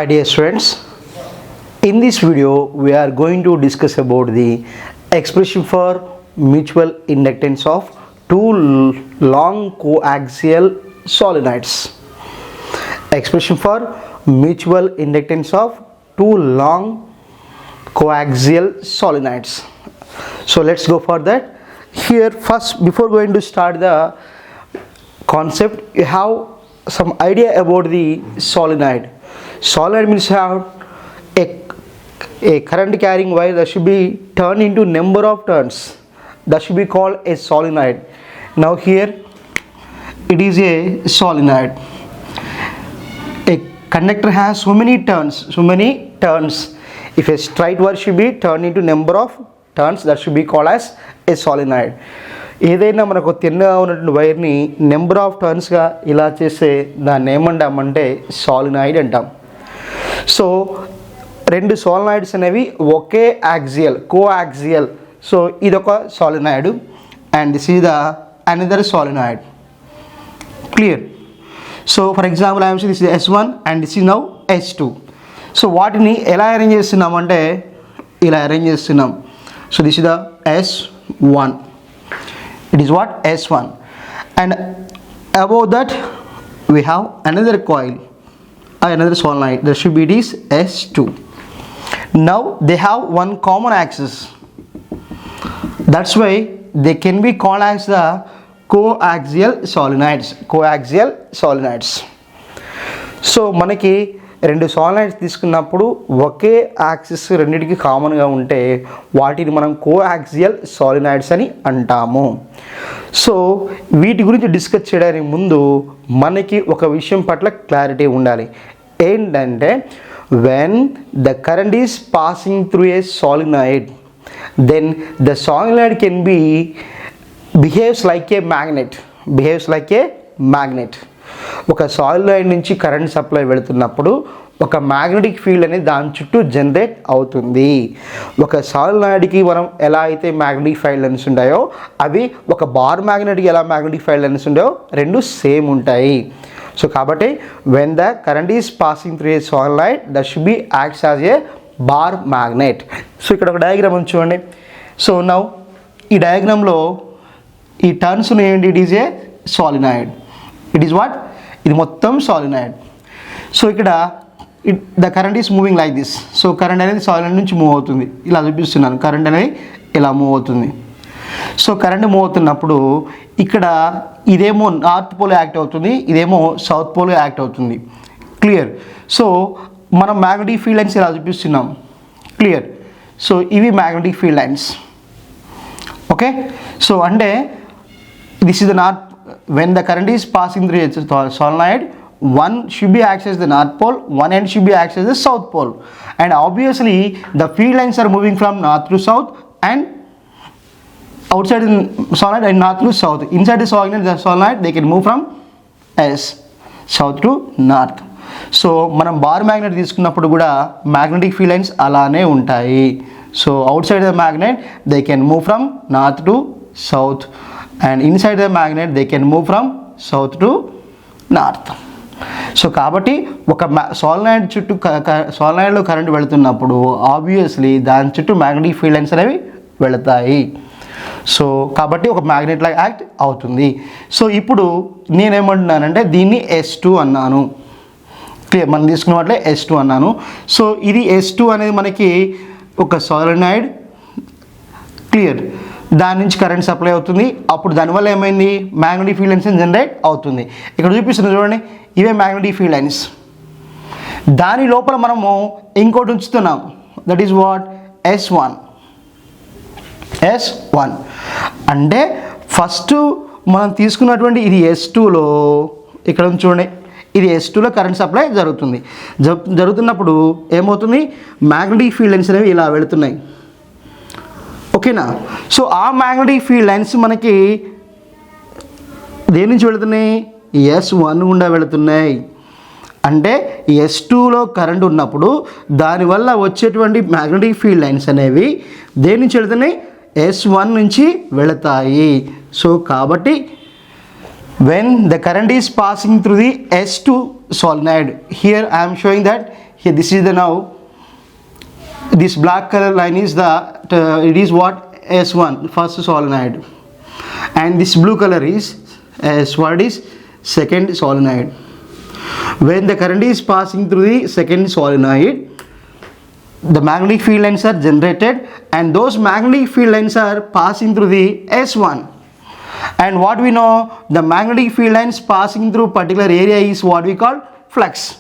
Hi dear students, in this video we are going to discuss about the expression for mutual inductance of two long coaxial solenoids. Expression for mutual inductance of two long coaxial solenoids. So let's go for that. Here first, before going to start the concept, you have some idea about the solenoid. Solenoid means have a current carrying wire that should be turned into number of turns. That should be called a solenoid. Now here it is a solenoid. A conductor has so many turns. If a straight wire should be turned into number of turns, that should be called as a solenoid. ఏదైనా మనకు తిన్నగా ఉన్నటువంటి వైర్ని number of టర్న్స్గా ఇలా చేస్తే దాన్ని ఏమంటామంటే solenoid అంటాం. So రెండు సాలినాయిడ్స్ అనేవి ఒకే యాక్సియల్ కోయాక్సియల్. సో ఇదొక solenoid and this is the another solenoid. Clear? So for example I'm this is S1 and this is now S2. So వాటిని ఎలా అరేంజ్ చేస్తున్నామంటే ఇలా అరేంజ్ చేస్తున్నాం. So this is the S1. It is what? S1. And above that we have another coil, another solenoid. There should be this S2. Now they have one common axis. That's why they can be called as the coaxial solenoids. So మనకి రెండు సాలినాయిడ్స్ తీసుకున్నప్పుడు ఒకే axis రెండింటికి కామన్గా ఉంటే వాటిని మనం coaxial సాలినాయిడ్స్ అని అంటాము. సో వీటి గురించి డిస్కస్ చేయడానికి ముందు మనకి ఒక విషయం పట్ల క్లారిటీ ఉండాలి. ఏంటంటే when the current is passing through a solenoid, then the solenoid can be behaves like a magnet. ఒక సాలినాయిడ్ నుంచి కరెంట్ సప్లై వెళుతున్నప్పుడు ఒక మ్యాగ్నెటిక్ ఫీల్డ్ అనేది దాని చుట్టూ జనరేట్ అవుతుంది. ఒక సాలినాయిడ్కి మనం ఎలా అయితే మ్యాగ్నెటిక్ ఫీల్డ్ లైన్స్ ఉంటాయో అవి ఒక బార్ మ్యాగ్నెట్కి ఎలా మ్యాగ్నెటిక్ ఫీల్డ్ లైన్స్ ఉంటాయో రెండు సేమ్ ఉంటాయి. సో కాబట్టి when the current is passing through a solenoid that should be acts as a bar magnet. So ఇక్కడ ఒక డయాగ్రామ్ ఉంది చూడండి. సో నౌ ఈ డయాగ్రామ్లో ఈ టర్న్స్ ఏంటి? It is a solenoid. It is what? ఇది మొత్తం సాలినాయిడ్. సో ఇక్కడ the current is moving like this. So current అనేది సాలినాయిడ్ నుంచి మూవ్ అవుతుంది. ఇలా చూపిస్తున్నాను, కరెంట్ అనేది ఇలా మూవ్ అవుతుంది. సో కరెంట్ మూవ్ అవుతున్నప్పుడు ఇక్కడ ఇదేమో నార్త్ పోల్ యాక్ట్ అవుతుంది, ఇదేమో సౌత్ పోల్ యాక్ట్ అవుతుంది. క్లియర్? సో మనం మ్యాగ్నెటిక్ ఫీల్డ్ లైన్స్ ఇలా చూపిస్తున్నాం. క్లియర్? సో ఇవి magnetic field lines. Okay? So అంటే this is the north. When the current is passing through a solenoid, one should be acts as the north pole, one end should be acts as the south pole, and obviously the field lines are moving from north to south and outside the solenoid and north to south. Inside the solenoid they can move from south to north. So మనం bar magnet తీసుకున్నప్పుడు కూడా magnetic field lines అలానే ఉంటాయి. So outside the magnet they can move from north to south and inside the magnet they can move from south to north. So కాబట్టి ఒక solenoid చుట్టూ సాలినాయిడ్లో current వెళుతున్నప్పుడు obviously దాని చుట్టూ మ్యాగ్నెటిక్ ఫీల్డ్ లైన్స్ అనేవి వెళతాయి. సో కాబట్టి ఒక మ్యాగ్నెట్ లాగా యాక్ట్ అవుతుంది. సో ఇప్పుడు నేనేమంటున్నానంటే దీన్ని S2 అన్నాను. క్లియర్? మనం తీసుకున్నట్లే S2 అన్నాను. సో ఇది S2 అనేది మనకి ఒక సాలినాయిడ్. క్లియర్? దాని నుంచి కరెంట్ సప్లై అవుతుంది. అప్పుడు దానివల్ల ఏమైంది? మ్యాగ్నెటిక్ ఫీల్డ్ లైన్స్ జనరేట్ అవుతుంది. ఇక్కడ చూపిస్తుంది చూడండి, ఇవే మ్యాగ్నెటిక్ ఫీల్డ్ లైన్స్. దాని లోపల మనము ఇంకోటి ఉంచుతున్నాం. That is what? S1. అంటే ఫస్ట్ మనం తీసుకున్నటువంటి ఇది S2లో ఇక్కడ చూడండి, ఇది S2లో కరెంట్ సప్లై జరుగుతున్నప్పుడు ఏమవుతుంది? మ్యాగ్నెటిక్ ఫీల్డ్ లైన్స్ అనేవి ఇలా వెళుతున్నాయి. ఓకేనా? సో ఆ మ్యాగ్నెటిక్ ఫీల్డ్ లైన్స్ మనకి దేని నుంచి వెళుతున్నాయి? S1 గుండా వెళుతున్నాయి. అంటే S2లో కరెంట్ ఉన్నప్పుడు దానివల్ల వచ్చేటువంటి మ్యాగ్నెటిక్ ఫీల్డ్ లైన్స్ అనేవి దేని నుంచి వెళుతున్నాయి? S1 నుంచి వెళతాయి. సో కాబట్టి when the current is passing through the S2 solenoid, here I am showing that here this is the now this black color line is the it is what S1 first solenoid, and this blue color is what is second solenoid. When the current is passing through the second solenoid, the magnetic field lines are generated, and those magnetic field lines are passing through the S1. And what we know, the magnetic field lines passing through particular area is what we call flux.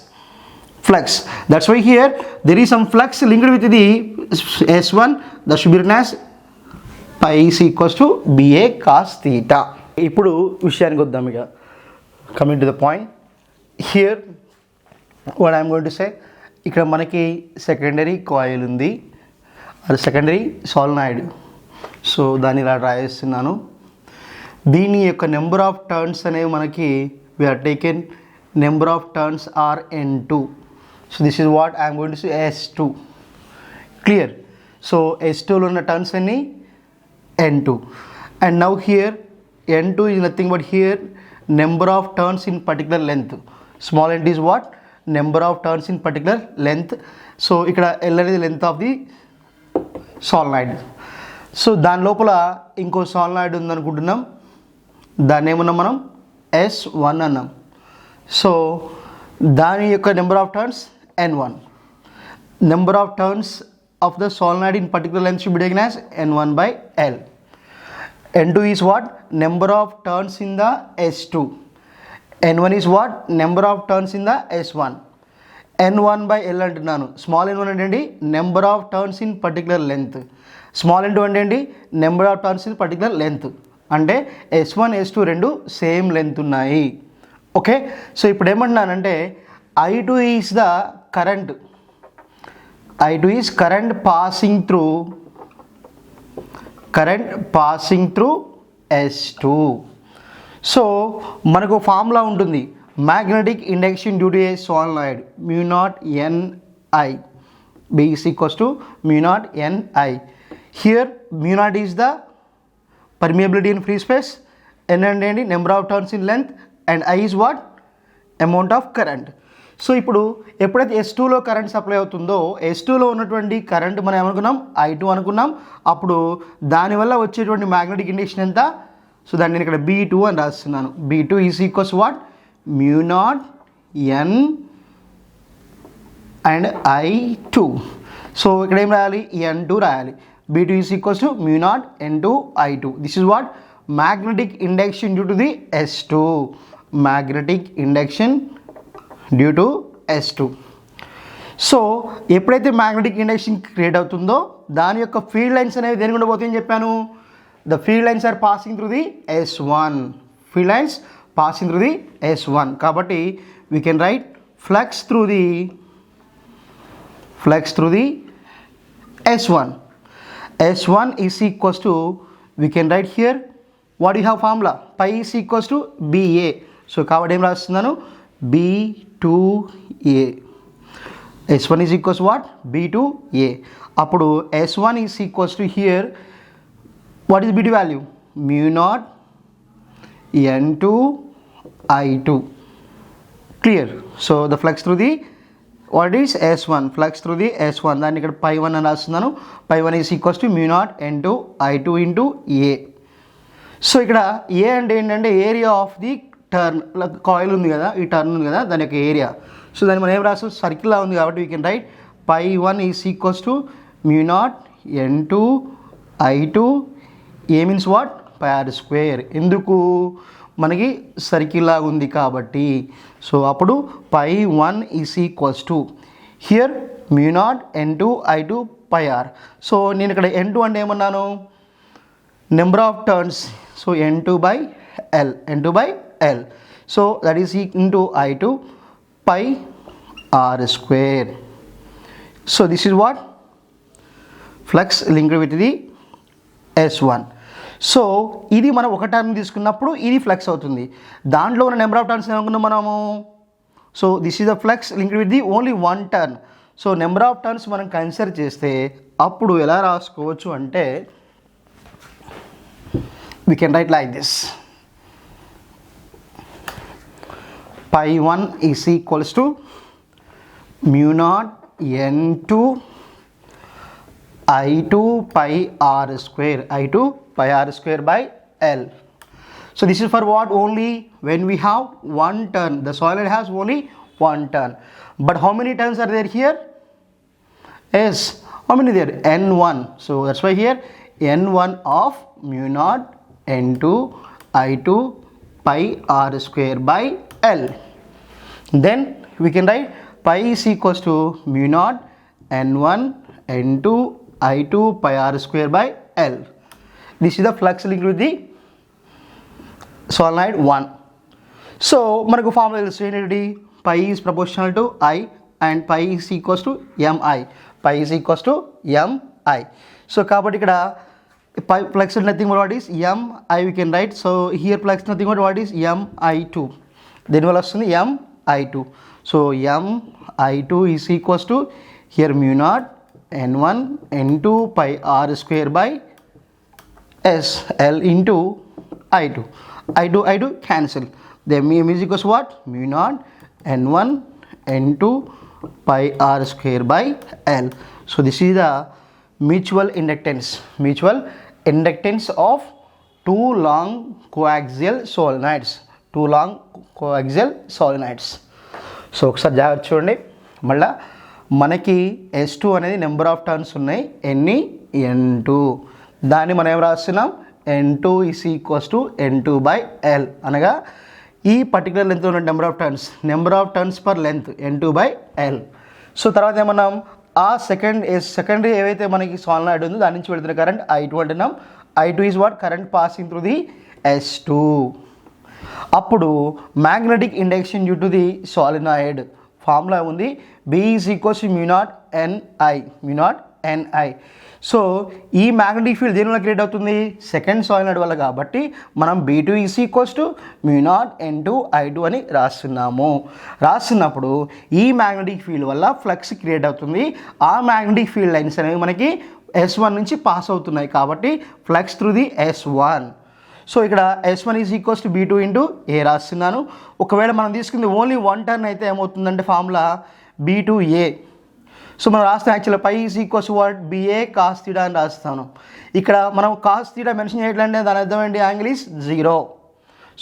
That's why here there is some flux linked with the S1, that should be written as pi is equals to BA cos theta. ఇప్పుడు విషయానికి వద్దాం. ఇక coming to the point here what I'm going to say, ఇక్కడ మనకి secondary coil ఉంది, అది secondary solenoid. So దాన్ని ఇలా డ్రా చేస్తున్నాను. దీని యొక్క నెంబర్ ఆఫ్ టర్న్స్ అనేవి మనకి we are taken number of turns are n2. So this is what I am going to say S2. Clear? So S2 lo unna turns anni n2, and now here n2 is nothing but here number of turns in particular length. Small n is what? Number of turns in particular length. So ikkada L అనేది length of the solenoid. So దాని లోపల ఇంకో solenoid ఉందనుకుంటున్నాం, దాన్ని ఏమన్నాం మనం S1 అన్నాం. So దాని యొక్క number of turns N1. Number of turns of the solenoid in particular length should be taken as N1 by L. N2 is what? Number of turns in the S2. N1 is what? Number of turns in the S1. N1 by L అంటున్నాను. Small n1 అంటే number of turns in particular length, small n2 అంటే number of turns in particular length. అంటే S1 S2 రెండు same length ఉన్నాయి. Okay, so ఇప్పుడు ఏమంటున్నానంటే I2 is the current, I2 is current passing through S2. So మనకు formula ఉంటుంది, magnetic induction due to a solenoid μ0 Ni, B is equals to μ0 Ni. Here μ0 is the permeability in free space, n అంటే number of turns in length, and I is what? Amount of current. So ఇప్పుడు ఎప్పుడైతే S2లో current supply అవుతుందో, S2లో ఉన్నటువంటి current మనం ఏమనుకున్నాం I2 అనుకున్నాం. అప్పుడు దానివల్ల వచ్చేటువంటి మ్యాగ్నెటిక్ ఇండక్షన్ ఎంత? సో దాన్ని నేను ఇక్కడ B2 అని రాస్తున్నాను. B2 is equals what? μ0 N and I2. So ఇక్కడ ఏం రాయాలి? N2 రాయాలి. B2 is equals to μ0 N2 I2. This is what? Magnetic induction due to the S2. Magnetic induction due to S2. So ఎప్పుడైతే magnetic induction create అవుతుందో దాని యొక్క field lines అనేవి దేని గుండా పోతాయని చెప్పాను? The field lines are passing through the S1. Field lines passing through the S1. కాబట్టి we can write flux through the S1. S1 is equals to, we can write here, what do you have formula? Pi is equals to BA. So కాబట్టి ఏం రాస్తున్నాను? B2A. S1 is equals to what? B2A. అప్పుడు S1 is equals to here, what is B2 value? μ0 N2 I2. Clear? So the flux through the what is S1, flux through the S1, దాన్ని ఇక్కడ pi1 అని రాస్తున్నాను. pi1 is equals to μ0 N2 I2 into A. So ఇక్కడ A అంటే ఏంటంటే area of the turn, coil ఉంది కదా, ఈ టర్న్ ఉంది కదా, దాని యొక్క ఏరియా. సో దాన్ని మనం ఏం రాస్తాం? సర్కిల్లా ఉంది కాబట్టి we can write pi1 is equals to μ0 N2 I2. A means what? πr². ఎందుకు? మనకి సర్కిల్ లాగా ఉంది కాబట్టి. సో అప్పుడు pi1 is equals to here μ0 N2 I2 πr. So నేను ఇక్కడ N2 అంటే ఏమన్నాను? Number of turns. So N2 by L. So that is into I2 πr². So this is what? Flux linked with the S1. So ఇది మనం ఒక turn తీసుకున్నప్పుడు ఇది flux అవుతుంది. దాంట్లో ఉన్న నెంబర్ ఆఫ్ టర్న్స్ ఏమనుకున్నాం మనము? So this is the flux linked with the only one turn. So number of turns మనం కన్సిడర్ చేస్తే అప్పుడు ఎలా రాసుకోవచ్చు అంటే we can write like this, pi1 is equals to mu naught n2 I2 pi r square, I2 pi r square by L. So this is for what? Only when we have one turn. The solenoid has only one turn. But how many turns are there here? Yes. How many there? N1. So that's why here N1 of mu naught N2 I2 pi r square by L. Then we can write pi is equals to mu naught N1 N2 I2 pi r square by L. This is the flux linked with the solenoid 1. So మనకు formula తెలుసు ఏంటి? Pi is proportional to I and pi is equals to mi. Pi is equals to mi. So కాబట్టి ఇక్కడ flux is nothing but what is mi we can write. So here flux nothing but what is mi2. దీనివల్ల వస్తుంది mi2. So mi2 is equals to here mu naught n1 n2 pi r square by s L into I2. I2 cancel. Then mu is equals to what? Mu naught n1 n2 pi r square by L. So this is the mutual inductance. Mutual inductance of two long coaxial solenoids. Two long coaxial solenoids. So ఒకసారి జాగ్రత్త చూడండి. మళ్ళీ మనకి S2 అనేది number of turns ఉన్నాయి, ఎన్ని N2. దాన్ని మనం ఏం రాస్తున్నాం? N2 is equals to N2 by L. అనగా ఈ పర్టికులర్ లెంత్ ఉన్న number of turns per length N2 by L. So తర్వాత ఏమన్నాం? ఆ సెకండరీ ఏవైతే మనకి సాలినాయిడ్ ఉందో దాని నుంచి వెళ్తున్న కరెంట్ I2 అంటున్నాం. I2 is what? Current passing through the S2. అప్పుడు magnetic induction due to the solenoid formula ఉంది, B is equals to mu naught Ni. So ఈ మ్యాగ్నెటిక్ ఫీల్డ్ దేని వల్ల క్రియేట్ అవుతుంది? సెకండ్ సాలినాయిడ్ వల్ల. కాబట్టి మనం B2 is equals to mu naught N2 I2 అని రాస్తున్నప్పుడు ఈ మ్యాగ్నెటిక్ ఫీల్డ్ వల్ల ఫ్లక్స్ క్రియేట్ అవుతుంది. ఆ మ్యాగ్నెటిక్ ఫీల్డ్ లైన్స్ అనేవి మనకి S1 నుంచి పాస్ అవుతున్నాయి కాబట్టి flux through the S1. So ఇక్కడ S1 is equals to B2 into A రాస్తున్నాను. ఒకవేళ మనం తీసుకుంది ఓన్లీ వన్ టర్న్ అయితే ఏమవుతుందంటే ఫార్ములా B2A. సో మనం రాస్తాం యాక్చువల్గా phi is equals to what? BA cos theta అని రాస్తాను. ఇక్కడ మనం కాస్ థీటా మెన్షన్ చేయట్లంటే దాని అర్థం ఏంటి? Angle is 0.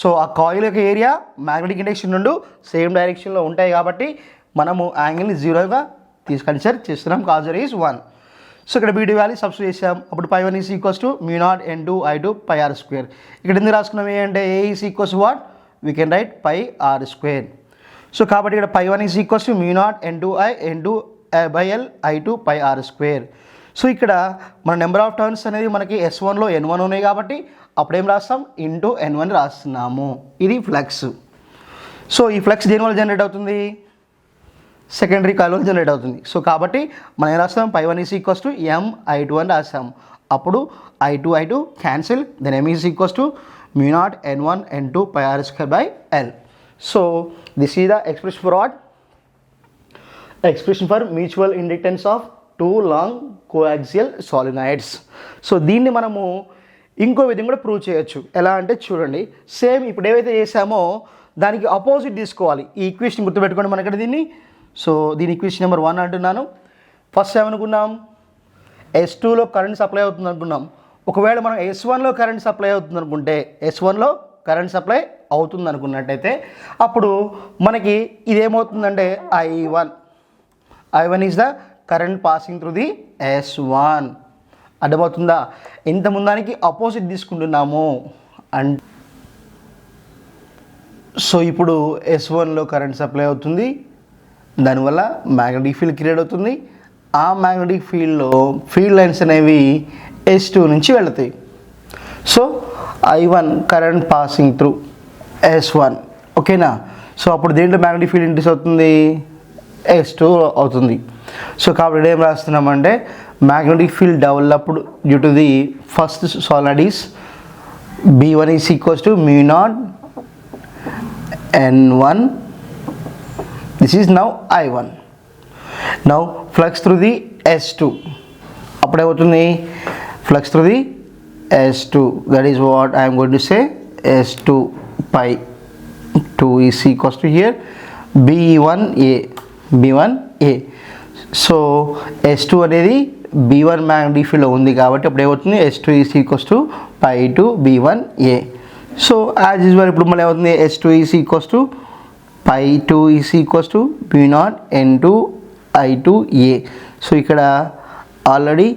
సో ఆ కాయిల్ యొక్క ఏరియా మ్యాగ్నెటిక్ ఇండక్షన్ రెండు సేమ్ డైరెక్షన్లో ఉంటాయి కాబట్టి మనము యాంగిల్ని 0గా కన్సిడర్ చేస్తున్నాం. Cos is 1. సో ఇక్కడ B2 వాల్యూ సబ్స్టిట్యూట్ చేసాం. అప్పుడు pi1 is equals to mu naught N2 I2 pi r square. ఇక్కడ ఎందుకు రాసుకున్నాం ఏంటంటే A is equals to what? We can right pi r square. So కాబట్టి ఇక్కడ pi1 is equals to mu naught N2 by L I2 pi r square. So ఇక్కడ మన number of turns అనేది మనకి S1లో N1 ఉన్నాయి కాబట్టి అప్పుడేం రాస్తాం? ఇంటూ N1 రాస్తున్నాము. ఇది ఫ్లక్స్. సో ఈ ఫ్లక్స్ దేనివల్ల జనరేట్ అవుతుంది? సెకండరీ కాయిల్ వల్ల జనరేట్ అవుతుంది. సో కాబట్టి మనం ఏం రాస్తాం? pi1 is equals to mi2 అని రాస్తాము. అప్పుడు I2 cancel. Then m is equals to mu naught N1 N2 pi r square by L. So this is the expression for what? Expression for mutual inductance of two long coaxial solenoids. So దీన్ని మనము ఇంకో విధంగా కూడా prove చేయొచ్చు. ఎలా అంటే చూడండి, same ఇప్పుడు ఏవైతే చేసామో దానికి అపోజిట్ తీసుకోవాలి. ఈ ఈక్వేషన్ గుర్తుపెట్టుకోండి మనకి దీన్ని. సో దీని ఈక్వేషన్ నెంబర్ 1 అంటున్నాను. ఫస్ట్ ఏమనుకున్నాం? S2లో కరెంట్ సప్లై అవుతుంది అనుకున్నాం. ఒకవేళ మనం S1లో కరెంట్ సప్లై అవుతుంది అనుకుంటే, S1లో కరెంట్ సప్లై అవుతుంది అనుకున్నట్టయితే అప్పుడు మనకి ఇదేమవుతుందంటే I1 is the current passing through the S1. అర్థమవుతుందా? ఇంత ముందానికి అపోజిట్ తీసుకుంటున్నాము అండ్ సో ఇప్పుడు S1లో కరెంట్ సప్లై అవుతుంది, దానివల్ల మ్యాగ్నెటిక్ ఫీల్డ్ క్రియేట్ అవుతుంది. ఆ మ్యాగ్నెటిక్ ఫీల్డ్లో ఫీల్డ్ లైన్స్ అనేవి S2 నుంచి వెళతాయి. So I1 current passing through S1. ఓకేనా? సో అప్పుడు దేంట్లో మ్యాగ్నెటిక్ ఫీల్డ్ ఇంక్రీస్ అవుతుంది? S2 అవుతుంది. సో కాబట్టి ఏం రాస్తున్నామంటే magnetic field developed due to the first solenoid is B1 is equals to mu naught N1. This is now I1. Now flux through the S2. అప్పుడు ఏమవుతుంది? Flux through the S2. That is what I am going to say. S2 pi 2 is equals to here B1A A. So S2 అనేది B1 magnetic ఫీల్డ్లో ఉంది కాబట్టి అప్పుడు ఏమవుతుంది S2 is equals to pi to B1A. So as usual ఇప్పుడు మళ్ళీ ఏమవుతుంది S2 is equals to pi to is equals to B0 N2 I2A. సో ఇక్కడ ఆల్రెడీ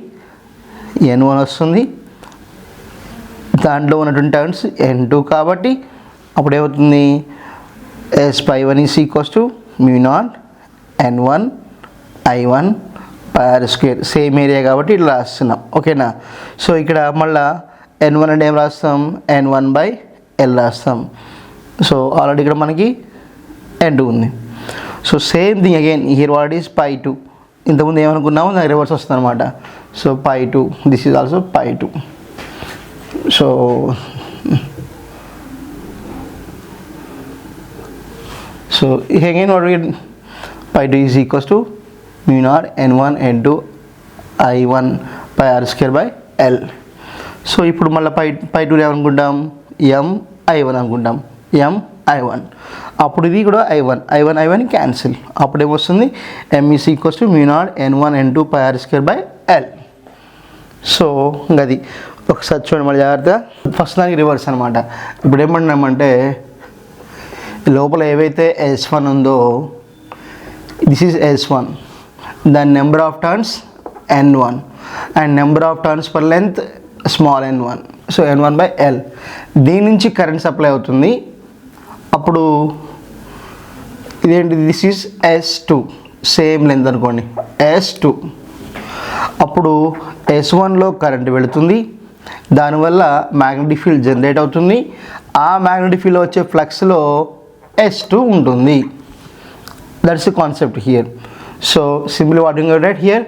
N1 వస్తుంది, దాంట్లో ఉన్నటువంటి టర్న్స్ N2 కాబట్టి అప్పుడు ఏమవుతుంది S pi 1 is equals to B0 N1 I1 pi r square. Same area కాబట్టి ఇట్లా రాస్తున్నాం, ఓకేనా. సో ఇక్కడ మళ్ళీ N1 అంటే ఏం రాస్తాం N1/L రాస్తాం. సో ఆల్రెడీ ఇక్కడ మనకి N2 ఉంది. So same thing again here what is pi 2. ఇంతకుముందు ఏమనుకున్నామో దానికి రివర్స్ వస్తుంది అనమాట. So pi 2 this is also pi 2. So again what we get pi 2 is equals to mu0 n1 n2 I1 pi r square by L. So ఇప్పుడు మళ్ళీ పై 2 ఏమనుకుంటాం m I1 అనుకుంటాం, m I1. అప్పుడు ఇది కూడా I1 క్యాన్సిల్. అప్పుడు ఏమొస్తుంది m is equals to mu0 n1 n2 pi r square by L. So అది ఒకసారి చూడండి మళ్ళీ జాగ్రత్తగా. ఫస్ట్ దానికి రివర్స్ అనమాట. ఇప్పుడు ఏమంటున్నామంటే లోపల ఏవైతే S1 ఉందో దిస్ ఈజ్ S1, దాని number of turns N1 and number of turns per length small n1. So n1/L. దీని నుంచి కరెంట్ సప్లై అవుతుంది. అప్పుడు ఇదేంటి this is S2, same length అనుకోండి S2. అప్పుడు S1లో కరెంట్ వెళుతుంది, దానివల్ల మ్యాగ్నెటిక్ ఫీల్డ్ జనరేట్ అవుతుంది. ఆ మ్యాగ్నెటిక్ ఫీల్డ్ వచ్చే ఫ్లక్స్లో S2 ఉంటుంది. That's the concept here. So simple what you get here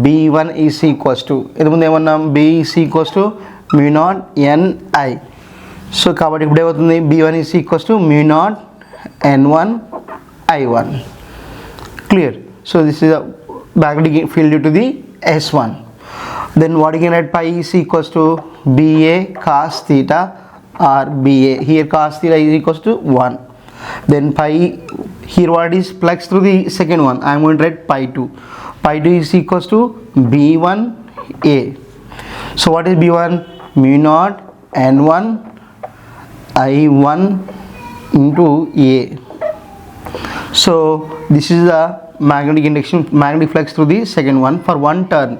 B1 is equals to ఇంతకుముందు ఏమన్నాం B is equals to mu0 Ni. So కాబట్టి ఇప్పుడు ఏమవుతుంది B1 is equals to mu0 N1 I1. Clear. So this is the magnetic field due to the S1. Then what you can write pi is equals to BA cos theta or BA. Here cos theta is equals to 1. Then pi here what is flux through the second one. I am going to write pi 2. Pi 2 is equals to B1A. So what is B1? mu0 N1 I1 into A. So this is the magnetic flux through the second one for one turn.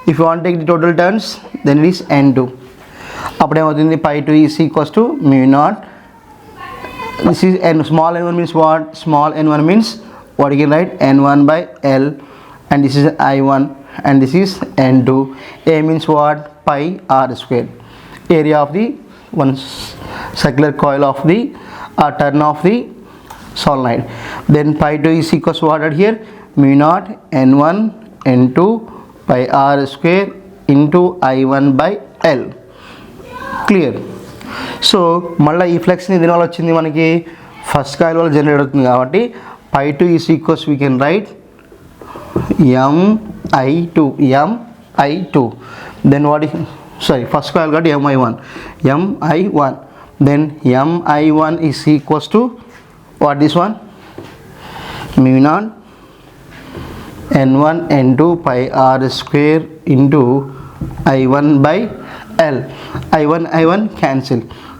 If you want to take the total turns, then it is N2. అప్పుడు ఏమవుతుంది pi 2 is equals to mu0. This is small n1 means what? Small n1 means what you can write N1/L, and this is I1 and this is N2. A means what? Pi r square. Area of the one circular coil of the turn of the solenoid. Then pi 2 is equals to what here? mu0 N1 N2 pi r square into I1/L. Clear. So మళ్ళీ ఈ ఫ్లక్స్ని దీనివల్ల వచ్చింది మనకి first coil వల్ల generate అవుతుంది కాబట్టి pi 2 is equals we can write mi2. Then what first coil కాబట్టి mi1. Then mi1 is equals to what this one mu0 N1 N2 pi r square into I1/L. I1 cancel.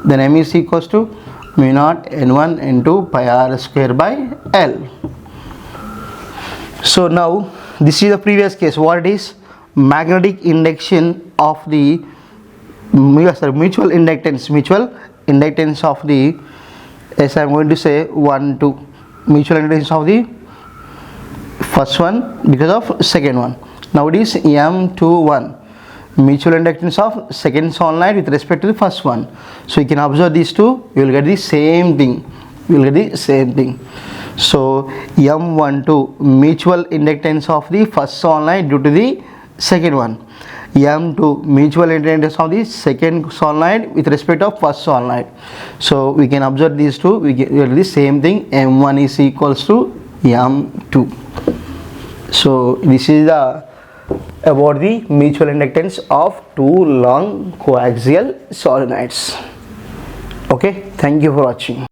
Then m is equals to mu0 N1 N2 pi r square by L. So now this is the previous case. What it is? Magnetic induction of the mutual inductance of the, as I am going to say 1 2 mutual inductance of the first one because of second one. Now it is M21 mutual inductance of second solenoid with respect to the first one. So you can observe these two, you will get the same thing. So M12 mutual inductance of the first solenoid due to the second one. M2 mutual inductance of the second solenoid with respect of first solenoid. So we can observe these two, we get the same thing. M1 is equals to M2. So this is about the mutual inductance of two long coaxial solenoids. Okay, thank you for watching.